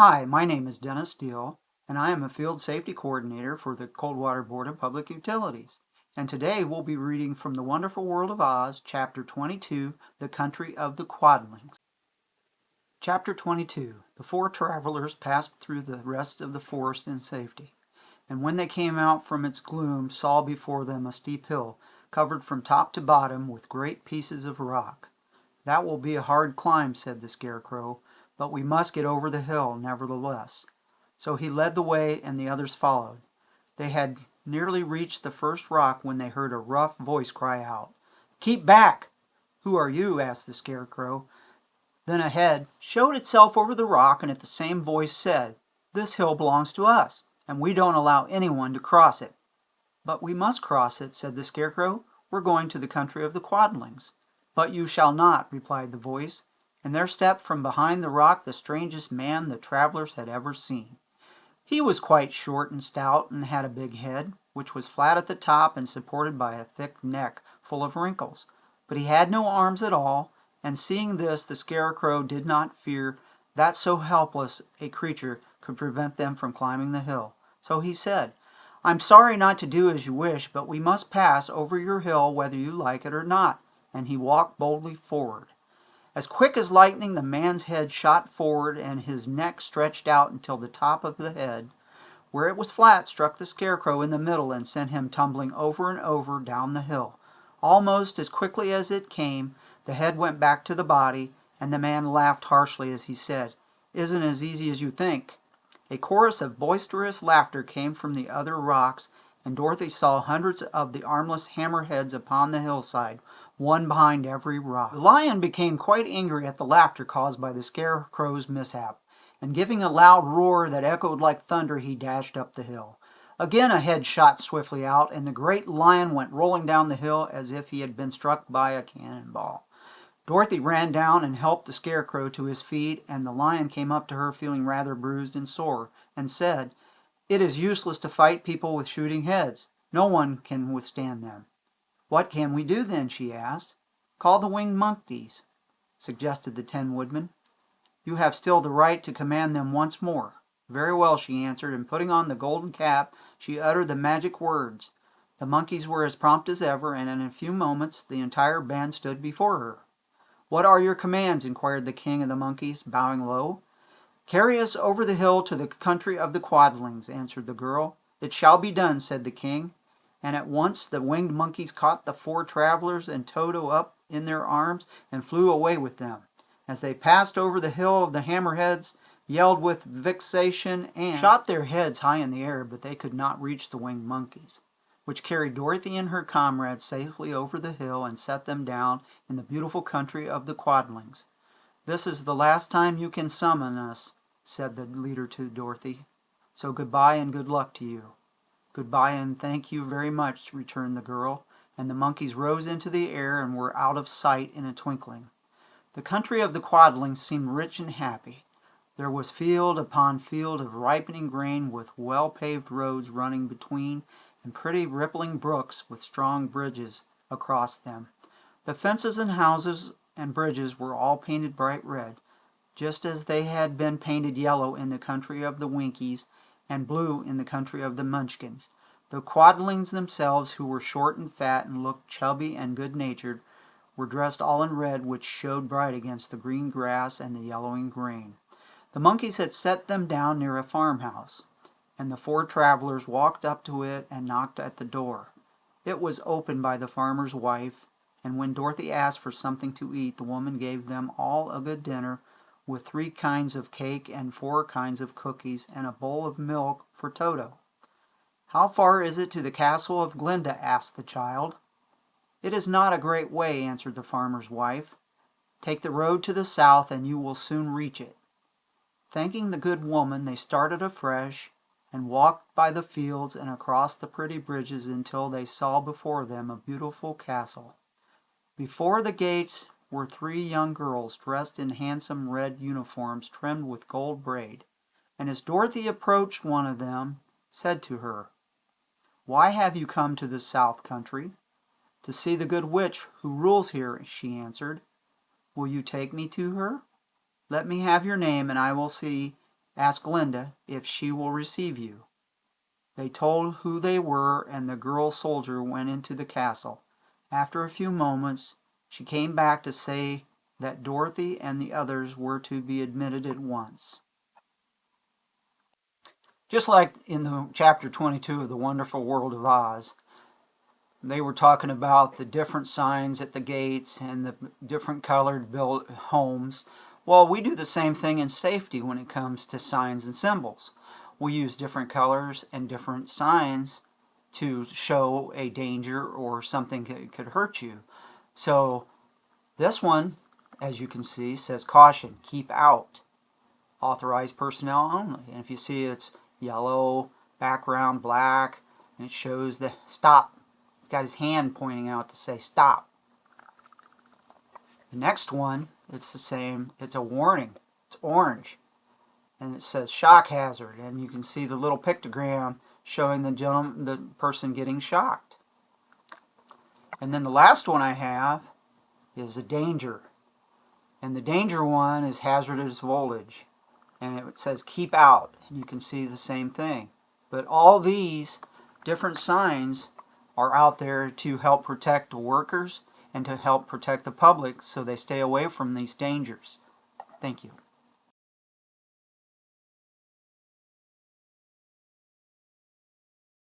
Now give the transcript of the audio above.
Hi, my name is Dennis Steele, and I am a Field Safety Coordinator for the Coldwater Board of Public Utilities. And today we'll be reading from The Wonderful World of Oz, Chapter 22, The Country of the Quadlings. Chapter 22. The four travelers passed through the rest of the forest in safety, and when they came out from its gloom saw before them a steep hill, covered from top to bottom with great pieces of rock. "That will be a hard climb," said the Scarecrow, "but we must get over the hill, nevertheless." So he led the way, and the others followed. They had nearly reached the first rock when they heard a rough voice cry out, "Keep back!" "Who are you?" asked the Scarecrow. Then a head showed itself over the rock, and at the same voice said, "This hill belongs to us, and we don't allow anyone to cross it." "But we must cross it," said the Scarecrow. "We're going to the country of the Quadlings." "But you shall not," replied the voice, and there stepped from behind the rock the strangest man the travelers had ever seen. He was quite short and stout, and had a big head, which was flat at the top and supported by a thick neck full of wrinkles. But he had no arms at all, and seeing this, the Scarecrow did not fear that so helpless a creature could prevent them from climbing the hill. So he said, "I'm sorry not to do as you wish, but we must pass over your hill whether you like it or not." And he walked boldly forward. As quick as lightning, the man's head shot forward, and his neck stretched out until the top of the head, where it was flat, struck the Scarecrow in the middle and sent him tumbling over and over down the hill. Almost as quickly as it came, the head went back to the body, and the man laughed harshly as he said, "Isn't as easy as you think." A chorus of boisterous laughter came from the other rocks, and Dorothy saw hundreds of the armless hammerheads upon the hillside, one behind every rock. The lion became quite angry at the laughter caused by the Scarecrow's mishap, and giving a loud roar that echoed like thunder, he dashed up the hill. Again a head shot swiftly out, and the great lion went rolling down the hill as if he had been struck by a cannonball. Dorothy ran down and helped the Scarecrow to his feet, and the lion came up to her feeling rather bruised and sore, and said, "It is useless to fight people with shooting heads. No one can withstand them." "What can we do then?" she asked. "Call the winged monkeys," suggested the Tin Woodman. "You have still the right to command them once more." "Very well," she answered, and putting on the golden cap, she uttered the magic words. The monkeys were as prompt as ever, and in a few moments the entire band stood before her. "What are your commands?" inquired the king of the monkeys, bowing low. "Carry us over the hill to the country of the Quadlings," answered the girl. "It shall be done," said the king. And at once the winged monkeys caught the four travelers and Toto up in their arms and flew away with them. As they passed over the hill of the hammerheads, yelled with vexation, and shot their heads high in the air, but they could not reach the winged monkeys, which carried Dorothy and her comrades safely over the hill and set them down in the beautiful country of the Quadlings. "This is the last time you can summon us," said the leader to Dorothy. "So goodbye and good luck to you." "Goodbye and thank you very much," returned the girl, and the monkeys rose into the air and were out of sight in a twinkling. The country of the Quadlings seemed rich and happy. There was field upon field of ripening grain, with well-paved roads running between, and pretty rippling brooks with strong bridges across them. The fences and houses and bridges were all painted bright red, just as they had been painted yellow in the country of the Winkies and blue in the country of the Munchkins. The Quadlings themselves, who were short and fat and looked chubby and good-natured, were dressed all in red, which showed bright against the green grass and the yellowing grain. The monkeys had set them down near a farmhouse, and the four travelers walked up to it and knocked at the door. It was opened by the farmer's wife, and when Dorothy asked for something to eat, the woman gave them all a good dinner, with 3 kinds of cake and 4 kinds of cookies, and a bowl of milk for Toto. "How far is it to the castle of Glinda?" asked the child. "It is not a great way," answered the farmer's wife. "Take the road to the south, and you will soon reach it." Thanking the good woman, they started afresh, and walked by the fields and across the pretty bridges until they saw before them a beautiful castle. Before the gates were 3 young girls dressed in handsome red uniforms trimmed with gold braid, and as Dorothy approached one of them, said to her, "Why have you come to this south country?" "To see the good witch who rules here," she answered. "Will you take me to her?" "Let me have your name, and I will see Ask Linda if she will receive you." They told who they were, and the girl soldier went into the castle. After a few moments, she came back to say that Dorothy and the others were to be admitted at once. Just like in the chapter 22 of The Wonderful World of Oz, they were talking about the different signs at the gates and the different colored built homes. Well, we do the same thing in safety when it comes to signs and symbols. We use different colors and different signs to show a danger or something that could hurt you. So this one, as you can see, says caution, keep out, authorized personnel only. And if you see it's yellow, background black, and it shows the stop. It's got his hand pointing out to say stop. The next one, it's the same, it's a warning. It's orange. And it says shock hazard, and you can see the little pictogram showing the person getting shocked. And then the last one I have is a danger. And the danger one is hazardous voltage. And it says keep out, and you can see the same thing. But all these different signs are out there to help protect the workers and to help protect the public so they stay away from these dangers. Thank you.